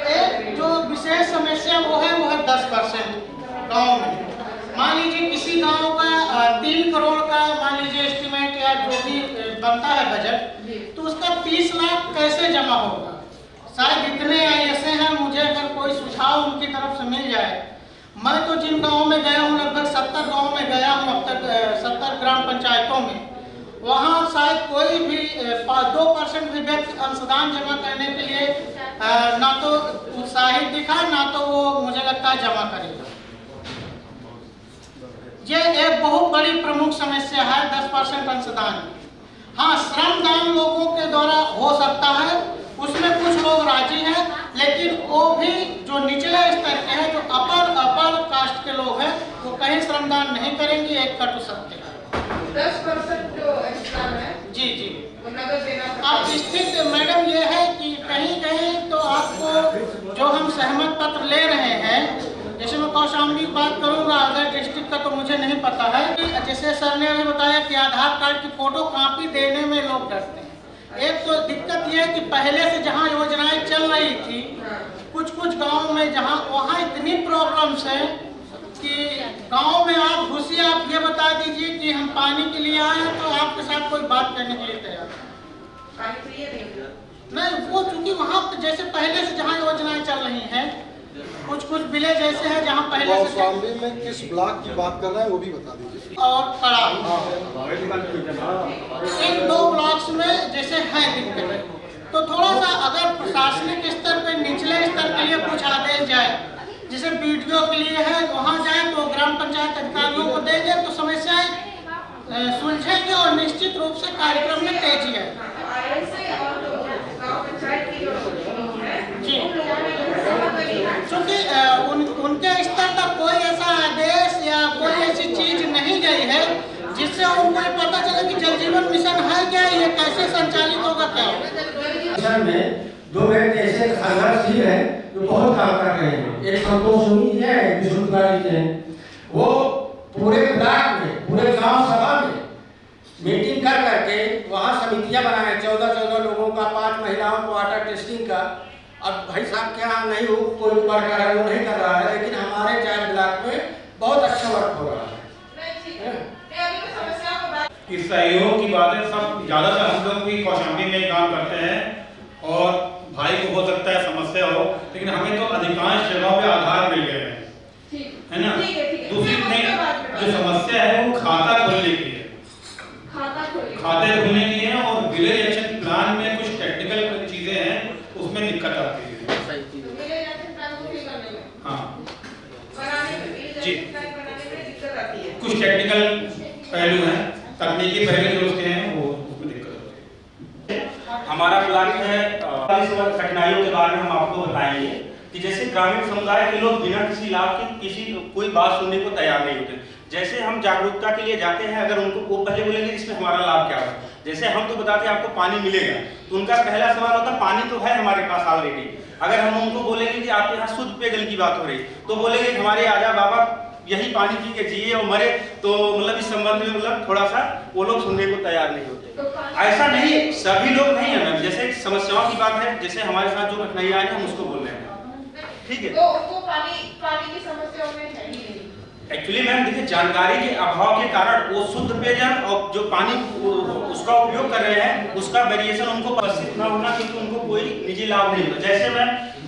एक जो विशेष समस्या वो है 10% गाँव में। मान लीजिए किसी गांव का 3 करोड़ का मान लीजिए एस्टिमेट या जो भी बनता है बजट, तो उसका 30 लाख कैसे जमा होगा। शायद इतने ऐसे हैं, मुझे अगर कोई सुझाव उनकी तरफ से मिल जाए। मैं तो जिन गाँव में गया हूँ, लगभग 70 गाँव में गया हूँ अब तक, 70 ग्राम पंचायतों में, वहाँ शायद कोई भी 2% भी व्यक्ति अंशदान जमा करने के लिए ना तो उत्साहित दिखा, ना तो वो मुझे लगता है जमा करेगा। ये एक बहुत बड़ी प्रमुख समस्या है 10% अंशदान। हाँ, श्रमदान लोगों के द्वारा हो सकता है, उसमें कुछ लोग राजी हैं, लेकिन वो भी जो निचले स्तर के हैं, जो अपर कास्ट के लोग हैं, वो कहीं श्रमदान नहीं करेंगे, एक कट सकते हैं। 10% जो अंशदान है, जी वो नगद देना। अब स्थिति मैडम ये है कि कहीं कहीं तो आपको जो हम सहमत पत्र ले रहे हैं, जैसे मैं कौशाम्बी की बात करूंगा, अदर डिस्ट्रिक्ट का तो मुझे नहीं पता है, जैसे सर ने अभी बताया कि आधार कार्ड की फोटो कॉपी देने में लोग डरते हैं। एक तो दिक्कत यह है कि पहले से जहाँ योजनाएं चल रही थी, कुछ गाँव में जहाँ, वहाँ इतनी प्रॉब्लम्स है कि गांव में आप घुसी, आप ये बता दीजिए कि हम पानी के लिए आए हैं, तो आपके साथ कोई बात करने के लिए तैयार नहीं। वो चूंकि वहाँ जैसे पहले से जहाँ योजनाएं चल रही हैं, कुछ विलेज ऐसे हैं जहाँ पहले से कौशाम्बी में किस ब्लॉक की बात कर रहे हैं वो भी बता दीजिए। और पड़ा इन 2 ब्लॉक्स में जैसे है दिक्कत, तो थोड़ा सा अगर प्रशासनिक स्तर पर निचले स्तर के लिए कुछ आदेश जाए, जैसे बीडीओ के लिए है, वहाँ जाए तो ग्राम पंचायत अधिकारियों को देंगे तो समस्याएं सुलझेंगे और निश्चित रूप से कार्यक्रम में तेजी है। जी, क्योंकि उनके स्तर तक कोई ऐसा आदेश या कोई ऐसी चीज नहीं गई है जिससे उनको ये पता चले कि जल जीवन मिशन है क्या, ये कैसे संचालित होगा, क्या होगा। में 2 व्यक्ति ऐसे संघर्षशील हैं जो बहुत काम कर रहे हैं। एक संतोष उम्मीद है, एक विष्णुकारी है। वो पूरे ब्लॉक में, पूरे गांव सभा में मीटिंग कर करके वहाँ समितियाँ बनाए 14 लोगों का, 5 महिलाओं को वाटर टेस्टिंग का। अब भाई साहब क्या नहीं हो, कोई वर्कर है वो नहीं कर रहा है, लेकिन हमारे चाइल्ड ब्लॉक में बहुत अच्छा वर्क हो रहा है। इस सहयोग की बातें सब ज़्यादातर हम लोग भी कौशाम्बी में काम करते हैं और भाई को हो सकता है समस्या हो, लेकिन हमें तो अधिकांश जगहों पे आधार मिल गए हैं, है ना। दूसरी जो समस्या है वो खाता खोलने की है, खाते खोलने की है, और विलेज एक्शन प्लान में कुछ टेक्निकल चीजें हैं उसमें दिक्कत आती है। हाँ जी, कुछ टेक्निकल पहलू हैं, तकनीकी पहलू जो उसके हैं वो उसमें दिक्कत होती है। हमारा प्लान है कठिनाइयों के बारे में हम आपको बताएंगे कि जैसे ग्रामीण समुदाय के लोग बिना किसी लाभ के कोई बात सुनने को तैयार नहीं होते। जैसे हम जागरूकता के लिए जाते हैं, अगर उनको वो पहले बोलेंगे इसमें हमारा लाभ क्या है, जैसे हम तो बताते हैं आपको पानी मिलेगा, तो उनका पहला सवाल होता है पानी तो है हमारे पास ऑलरेडी। अगर हम उनको बोलेंगे कि आपके यहाँ शुद्ध पेयजल की बात हो रही, तो बोलेंगे हमारे आजा बाबा यही पानी पी के जिए और मरे, तो मतलब इस संबंध में मतलब थोड़ा सा वो लोग सुनने को तैयार नहीं होते। ऐसा नहीं, सभी लोग नहीं है मैम, जैसे समस्याओं की बात है, जैसे हमारे साथ जो कठिनाइयां आई हम उसको बोल रहे हैं, ठीक है। तो उनको पानी की समस्या में है ही नहीं। एक्चुअली मैम देखिए, जानकारी के अभाव के कारण वो शुद्ध पेयजल और जो पानी उसका उपयोग कर रहे हैं उसका वेरिएशन उनको प्रसिद्ध न होना, क्योंकि उनको कोई निजी लाभ नहीं होता। जैसे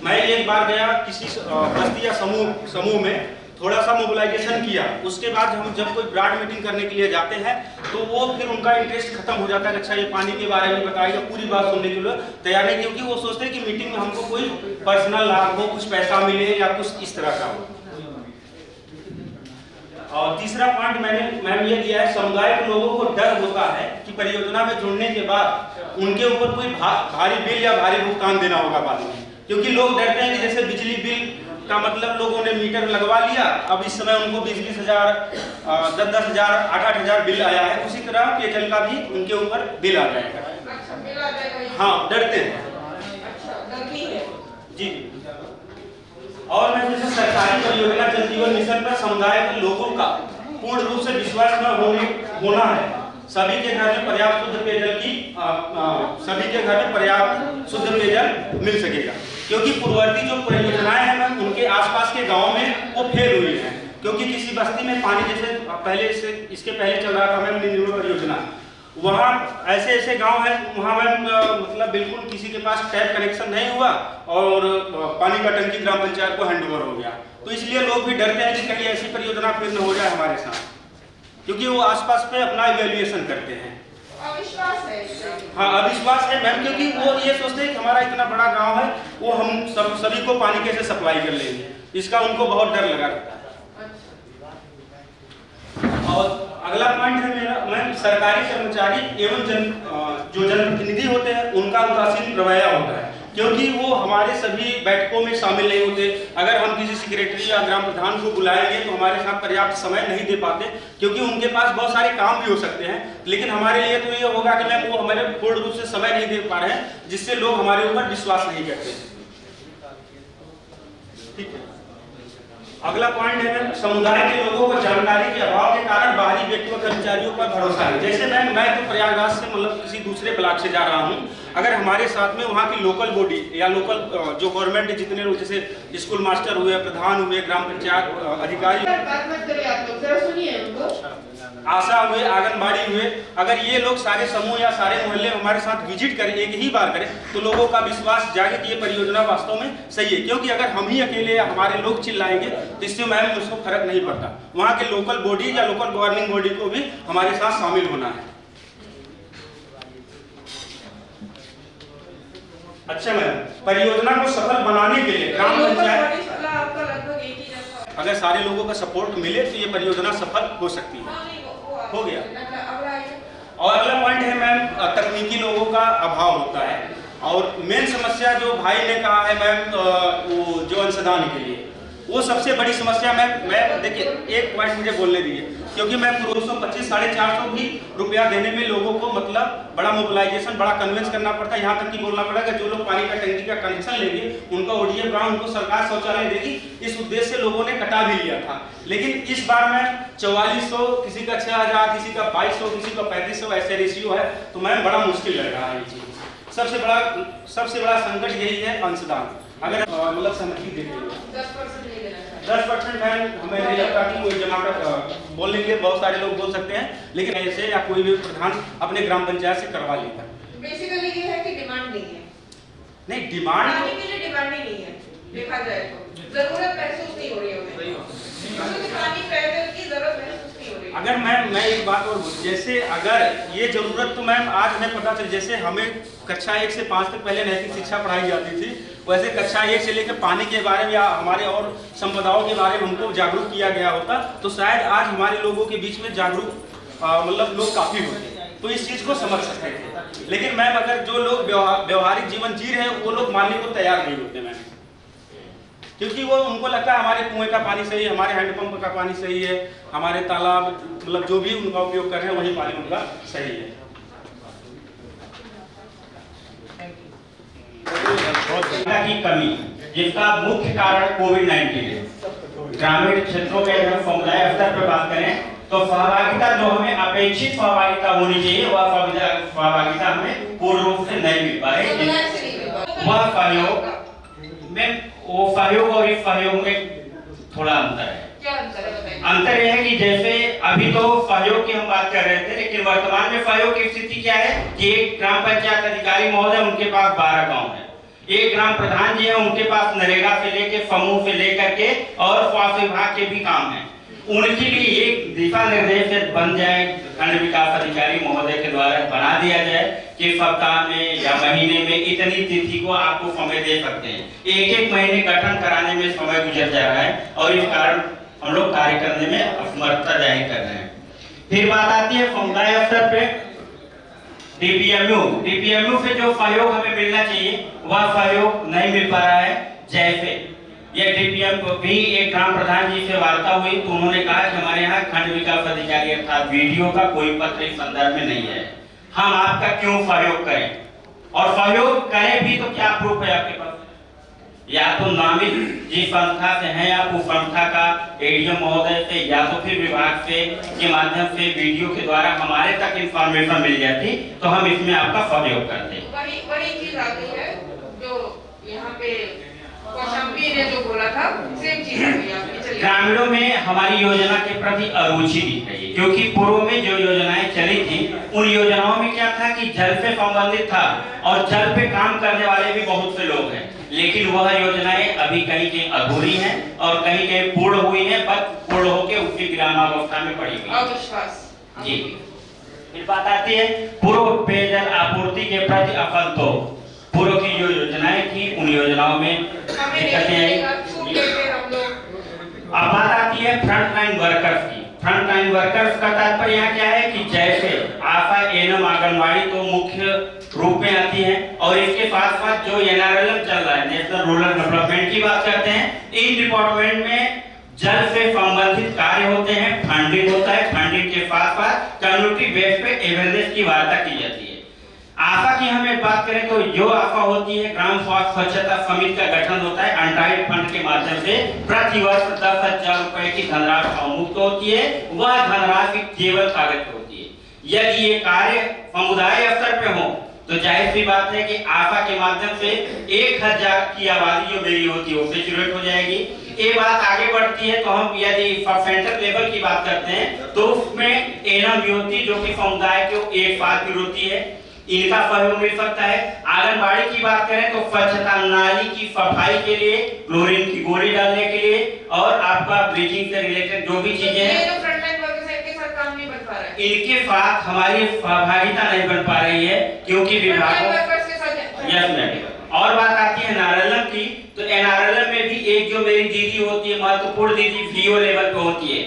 मैं एक बार गया किसी बस्ती या समूह में, थोड़ा सा मोबिलाइजेशन किया, उसके बाद हम जब कोई ब्रॉड मीटिंग करने के लिए जाते हैं तो वो फिर उनका इंटरेस्ट खत्म हो जाता है। अच्छा ये पानी के बारे में बताएगा, पूरी बात सुनने के लिए तैयार नहीं, क्योंकि वो सोचते हैं कि मीटिंग में हमको कोई पर्सनल लाभ हो, कुछ पैसा मिले या कुछ इस तरह का हो। और तीसरा पॉइंट मैंने ये दिया है, समुदाय के लोगों को डर होता है कि परियोजना में जुड़ने के बाद उनके ऊपर कोई भारी बिल या भारी भुगतान देना होगा बाद में, क्योंकि लोग डरते हैं कि जैसे बिजली बिल का मतलब लोगों ने मीटर लगवा लिया, अब इस समय उनको 20,000, 10,000, 8,000 बिल आया है, उसी तरह पेयजल का भी उनके ऊपर बिल आ जाएगा। हाँ, डरते हैं जी। और मैं जैसे सरकारी परियोजना जल जीवन मिशन पर समुदाय के लोगों का पूर्ण रूप से विश्वास न होना है। सभी के घर में पर्याप्त शुद्ध पेयजल मिल सकेगा, क्योंकि पूर्ववर्ती जो परियोजनाएं हैं उनके आसपास के गांव में वो फेल हुई हैं, क्योंकि किसी बस्ती में पानी जैसे इसके पहले चल रहा था मैम निर्मल परियोजना, वहाँ ऐसे गांव हैं वहाँ मैम मतलब बिल्कुल किसी के पास टैप कनेक्शन नहीं हुआ और पानी का टंकी ग्राम पंचायत को हैंडओवर हो गया। तो इसलिए लोग भी डरते हैं कि कहीं ऐसी परियोजना फिर न हो जाए हमारे साथ, क्योंकि वो आसपास पे अपना इवैल्यूएशन करते हैं। अविश्वास है। हाँ, अविश्वास है मैम, क्योंकि वो ये सोचते हैं कि हमारा इतना बड़ा गांव है, वो हम सभी को पानी कैसे सप्लाई कर लेंगे, इसका उनको बहुत डर लगा रहता है। और अगला पॉइंट है मेरा मैम, सरकारी कर्मचारी एवं जो जनप्रतिनिधि होते हैं उनका उदासीन रवैया होता है, क्योंकि वो हमारे सभी बैठकों में शामिल नहीं होते। अगर हम किसी सेक्रेटरी या ग्राम प्रधान को बुलाएंगे तो हमारे साथ पर्याप्त समय नहीं दे पाते, क्योंकि उनके पास बहुत सारे काम भी हो सकते हैं, लेकिन हमारे लिए तो ये होगा कि मैम वो हमारे पूर्ण रूप से समय नहीं दे पा रहे हैं, जिससे लोग हमारे ऊपर विश्वास नहीं करते। ठीक है। अगला पॉइंट है मैम, समुदाय के लोगों को जानकारी के अभाव के कारण बाहरी व्यक्तियों कर्मचारियों पर भरोसा है। जैसे मैं तो प्रयागराज से मतलब किसी दूसरे ब्लॉक से जा रहा हूँ, अगर हमारे साथ में वहाँ की लोकल बॉडी या लोकल जो गवर्नमेंट जितने लोग जैसे स्कूल मास्टर हुए, प्रधान हुए, ग्राम पंचायत अधिकारी, आशा हुए, आंगनबाड़ी हुए, अगर ये लोग सारे समूह या सारे मोहल्ले हमारे साथ विजिट करें, एक ही बार करें, तो लोगों का विश्वास जागे कि ये परियोजना वास्तव में सही है। क्योंकि अगर हम ही अकेले या हमारे लोग चिल्लाएंगे तो इससे मैम उसको फर्क नहीं पड़ता। वहाँ के लोकल बॉडी या लोकल गवर्निंग बॉडी को भी हमारे साथ शामिल होना है। अच्छा मैम, परियोजना को सफल बनाने के लिए ग्राम पंचायत अगर सारे लोगों का सपोर्ट मिले तो ये परियोजना सफल हो सकती है। हो गया। और अगला पॉइंट है मैम, तकनीकी लोगों का अभाव होता है। और मेन समस्या जो भाई ने कहा है मैम, वो जो अंशदान के लिए, वो सबसे बड़ी समस्या। मैं देखिए एक पॉइंट मुझे बोलने दीजिए, क्योंकि मैं 225 450 भी रुपया देने में लोगों को मतलब बड़ा मोबिलाइजेशन, बड़ा कन्विंस करना पड़ता है। यहाँ तक कि बोलना पड़ेगा जो लोग पानी का टंकी का कनेक्शन लेंगे उनका ODF ग्राम उनको सरकार शौचालय देगी। इस उद्देश्य से लोगों ने कटा भी लिया था। लेकिन इस बार मैं 4400, किसी का 6000, किसी का 2200, किसी का 3500 ऐसे रेशियो है, तो मैम बड़ा मुश्किल लग रहा है ये चीज। सबसे बड़ा संकट यही है अंशदान। अगर मतलब सहमति देते 10% मैम हमें नहीं लगता कि कोई जमा कर बोलने के लिए बहुत सारे लोग बोल सकते हैं, लेकिन ऐसे या कोई भी प्रधान अपने ग्राम पंचायत से करवा लेता है। बेसिकली ये है कि डिमांड नहीं है। नहीं, डिमांड पानी के लिए डिमांड ही नहीं है, देखा जाए तो जरूरत महसूस नहीं हो रही है उन्हें, क्योंकि पानी पेयजल की जरूरत महसूस नहीं हो रही है। अगर मैं एक बात और जैसे अगर ये जरूरत तो मैम आज हमें पता चल, जैसे हमें कक्षा 1 से 5 तक पहले नैतिक शिक्षा पढ़ाई जाती थी, वैसे कक्षा 1 से लेकर पानी के बारे में या हमारे और संपदाओं के बारे में हमको जागरूक किया गया होता, तो शायद आज हमारे लोगों के बीच में जागरूक मतलब लोग काफी होते, तो इस चीज को समझ सकते थे। लेकिन मैम अगर जो लोग व्यवहारिक जीवन जी रहे हैं वो लोग मानने को तैयार नहीं होते मैम, क्योंकि वो उनको लगता है हमारे कुएं का पानी सही है, हमारे हैंडपंप का पानी सही है, हमारे तालाब मतलब जो भी उनका उपयोग कर रहे हैं वही पानी उनका सही है। की कमी जिसका मुख्य कारण कोविड-19 है। ग्रामीण क्षेत्रों में अगर समुदाय स्तर पर बात करें तो सहभागिता जो हमें अपेक्षित सहभागिता होनी चाहिए वह सहभागिता हमें पूर्ण रूप से नहीं मिल पा रही। वह सहयोग में वो सहयोग और इस सहयोग में थोड़ा अंतर है। क्या अंतर है? अंतर यह है कि जैसे अभी तो सहयोग की हम बात कर रहे थे, लेकिन वर्तमान में सहयोग की स्थिति क्या है कि एक ग्राम पंचायत अधिकारी महोदय उनके पास 12 गांव है, एक ग्राम प्रधान जी है उनके पास नरेगा से लेके समूह से लेकर के और स्वास्थ्य विभाग के भी काम है। उनके लिए एक दिशा निर्देश बन जाए, खंड विकास अधिकारी महोदय के द्वारा बना दिया जाए कि सप्ताह में या महीने में इतनी तिथि को आपको समय दे सकते हैं। एक महीने गठन कराने में समय गुजर जा रहा है और इस कारण हम लोग कार्य करने में असमर्थता जाहिर कर रहे हैं। फिर बात आती है समुदाय स्तर पे डीपीएमयू से जो सहयोग हमें मिलना चाहिए वह सहयोग नहीं मिल पा रहा है। जैसे ये डीपीएम को भी एक ग्राम प्रधान जी से वार्ता हुई तो उन्होंने कहा कि हमारे यहाँ खंड विकास अधिकारी अर्थात वीडियो का कोई पत्र इस संदर्भ में नहीं है, हम आपका क्यों सहयोग करें, और सहयोग करें भी तो क्या प्रूफ है आपके पास? या तो नामित जिस संस्था से हैं आप उस संस्था का एडीएम महोदय से या तो फिर विभाग से के माध्यम से वीडियो के द्वारा हमारे तक इंफॉर्मेशन मिल जाती तो हम इसमें आपका सहयोग करते। वही चीज आ गई है जो यहाँ पे कौशाम्बी ने जो बोला था, सेम चीज आ गई आपकी। ग्रामीणों में हमारी योजना के प्रति अरुचि दिख रही है, क्योंकि पूर्व में जो योजनाएं चली थी उन योजनाओं में क्या था कि जल से संबंधित था और जल पे काम करने वाले भी बहुत से लोग हैं, लेकिन वह योजनाएं अभी कहीं कहीं अधूरी हैं और कहीं कहीं पूर्ण हुई हैं, पर पूर्ण होकर उसी विरामावस्था में पड़ी हुई अविश्वास जी। फिर बात आती है पूर्व पेयजल आपूर्ति के प्रति असंतोष। पूर्व की जो योजनाएं थी उन योजनाओं में दिक्कतें आई। अब बात आती है फ्रंटलाइन वर्कर्स की। फ्रंटलाइन वर्कर्स का तात्पर्य यहाँ क्या है कि जैसे आशा एनएम आंगनवाड़ी तो मुख्य रूप में आती है और इसके साथ साथ जो एनआरएलएम चल रहा है, नेशनल रूरल डेवलपमेंट की बात करते हैं, इन डिपार्टमेंट में जल से संबंधित कार्य होते हैं, फंडिंग होता है, फंडिंग के साथ साथ कम्युनिटी बेस पे अवेयरनेस की वार्ता की जाती है। आशा की हमें बात करें तो जो आशा होती है ग्राम स्वास्थ्य स्वच्छता समिति का गठन होता है अनटाइड फंड के माध्यम से, प्रति वर्ष 10,000 रुपए की धनराशि अवमुक्त होती है, वह धनराशि केवल कागज पर होती है। यदि ये कार्य समुदाय स्तर पे हो तो जाहिर सी बात है कि आशा के माध्यम से 1000 की आबादी जो मेरी होती है वो सैचुरेट हो जाएगी। ये बात आगे बढ़ती है तो हम यदि सब सेंटर लेवल की बात करते हैं तो उसमें एनएम भी होती है जो कि समुदाय को एक साथ भी होती है, इनका सहयोग मिल सकता है। आंगनबाड़ी की बात करें तो स्वच्छता नाली की सफाई के लिए, क्लोरीन की गोली डालने के लिए और आपका ब्लीचिंग से रिलेटेड जो भी चीजें हैं इनके साथ हमारी सहभागिता नहीं बन पा रही है क्योंकि विभागों यस मैम। और बात आती है एनआरएलएम की, तो एनआरएलएम में भी एक जो मेरी दीदी होती है महत्वपूर्ण दीदी वीओ लेवल पे होती है,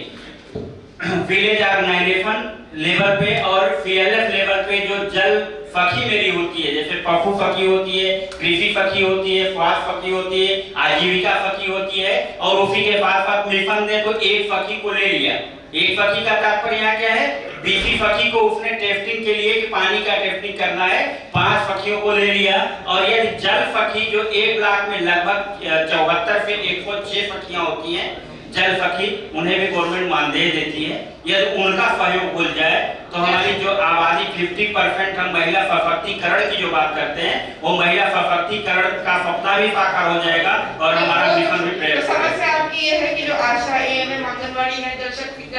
विलेज ऑर्गेनाइजेशन लेवल पे और सीएलएफ लेवल पे जो जल फकी मेरी होती है, जैसे पशु फकी होती है, कृषि फकी होती है, स्वास्थ्य फकी होती है, आजीविका फकी होती है, और उसी के साथ साथ मिशन ने तो एक फकी को ले लिया। एक फकी का तात्पर्य यहाँ क्या है, बीसी फकी को उसने टेस्टिंग के लिए कि पानी का टेस्टिंग करना है, 5 फकियों को ले लिया। और यदि जल फकी जो 1 लाख में लगभग 74 से 106 फकियां होती हैं, जल फकी, उन्हें भी गवर्नमेंट मानदेय देती है। यदि उनका सहयोग खुल जाए तो हमारी जो आबादी 50% हम महिला सशक्तिकरण की जो बात करते हैं, वो महिला सशक्तिकरण का सपना भी साकार हो जाएगा और हमारा मिशन भी प्रेरित होगा। समस्या आपकी ये है कि जो आशा, एएनएम, आंगनवाड़ी है, जल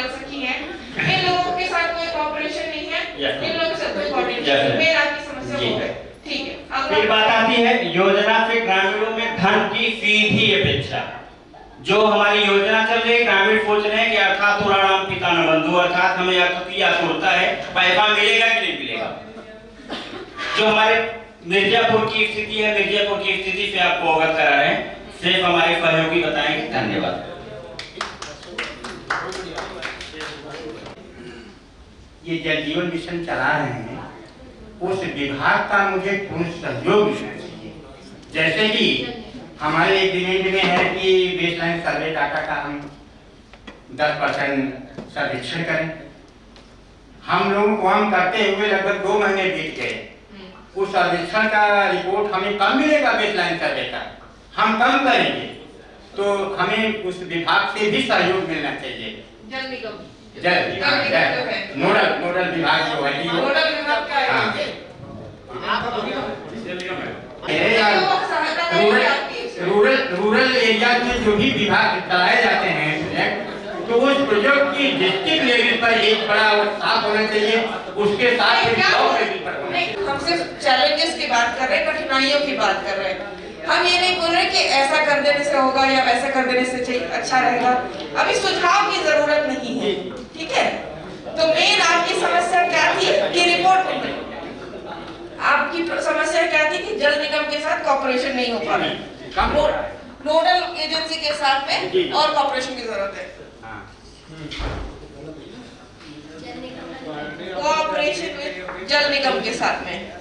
सखी है, इन लोगों के साथ कोई कोऑपरेशन नहीं है, इन लोगों के साथ कोई कोऑर्डिनेशन नहीं है। मेन आपकी समस्या वो है। ठीक है। एक बात आती है योजना से ग्रामीणों में धन की सीधी अपेक्षा। जो हमारी योजना चल रही है, ग्रामीण सोच रहे हैं कि अर्थात उड़ाराम पिता न बंधु, अर्थात हमें अर्थ की आतुरता है, पैसा मिलेगा कि नहीं मिलेगा। जो हमारे मिर्जापुर की स्थिति है, मिर्जापुर की स्थिति से आपको अवगत करा रहे हैं, सिर्फ हमारे सहयोगी बताएंगे। धन्यवाद। ये जल जीवन मिशन चला रहे हैं, उस विभाग का मुझे पूर्ण सहयोग मिलना चाहिए। जैसे कि हमारे एक डिमांड में है कि बेसलाइन सर्वे डाटा का हम 10% सर्वेक्षण करें। हम लोगों को हम करते हुए लगभग 2 महीने बीत गए। उस सर्वेक्षण का रिपोर्ट हमें कम मिलेगा, बेसलाइन सर्वे का हम कम करेंगे, तो हमें उस विभाग से भी सहयोग मिलना चाहिए। जल निगम, नोडल विभाग जो है, नोडल विभाग का रूरल एरिया में जो भी विभाग चलाए जाते हैं, तो उस प्रोजेक्ट की डिस्ट्रिक्ट लेवल पर एक बड़ा साथ होना चाहिए, उसके साथ हम सिर्फ चैलेंजेस की बात कर रहे हैं, कठिनाइयों की बात कर रहे हैं। हम ये नहीं बोल रहे कि ऐसा कर देने से होगा या वैसा कर देने से अच्छा रहेगा। अभी सुझाव की जरूरत नहीं है, ठीक है। तो मेन आपकी समस्या क्या थी कि रिपोर्ट नहीं, आपकी समस्या क्या थी कि जल निगम के साथ कॉपरेशन नहीं हो पा रहा, नोडल एजेंसी के साथ में और कॉपरेशन की जरूरत है। कोऑपरेशन विद जल निगम के साथ में